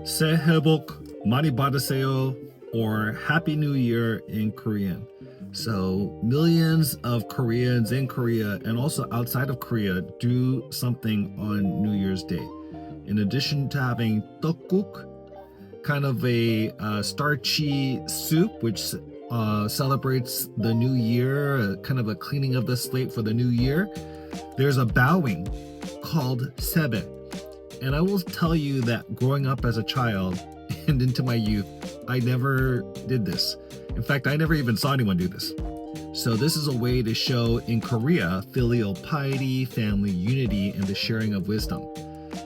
새해 복 많이 받으세요, or Happy New Year in Korean. So millions of Koreans in Korea and also outside of Korea do something on New Year's Day. In addition to having tteokguk, kind of a starchy soup which celebrates the new year, kind of a cleaning of the slate for the new year, there's a bowing called Sebae. And I will tell you that growing up as a child and into my youth, I never did this. In fact, I never even saw anyone do this. So this is a way to show in Korea filial piety, family unity, and the sharing of wisdom.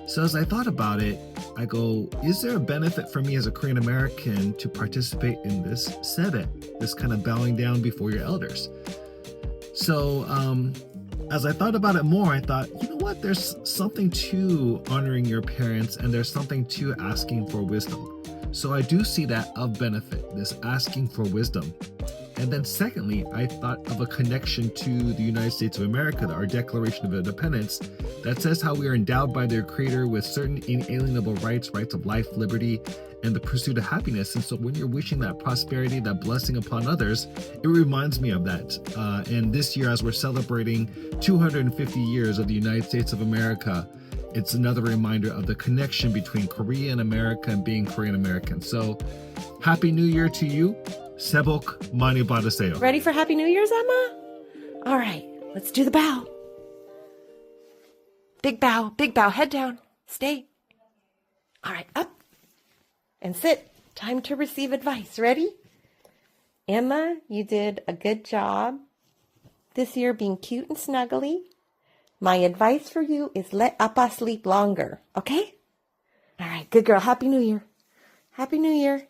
So as I thought about it, I go, is there a benefit for me as a Korean American to participate in this Sebae, this kind of bowing down before your elders? So as I thought about it more, I thought, you know what, there's something to honoring your parents and there's something to asking for wisdom. So I do see that of benefit, this asking for wisdom. And then secondly, I thought of a connection to the United States of America, our Declaration of Independence, that says how we are endowed by their Creator with certain inalienable rights of life, liberty, and the pursuit of happiness. And so when you're wishing that prosperity, that blessing upon others, it reminds me of that. And this year, as we're celebrating 250 years of the United States of America, it's another reminder of the connection between Korea and America and being Korean American. So Happy New Year to you. 새해 복 많이 받으세요. Ready for Happy New Year's, Emma? All right, let's do the bow. Big bow, head down, stay. All right, up and sit. Time to receive advice. Ready? Emma, you did a good job this year being cute and snuggly. My advice for you is let Appa sleep longer, okay? All right, good girl. Happy New Year. Happy New Year.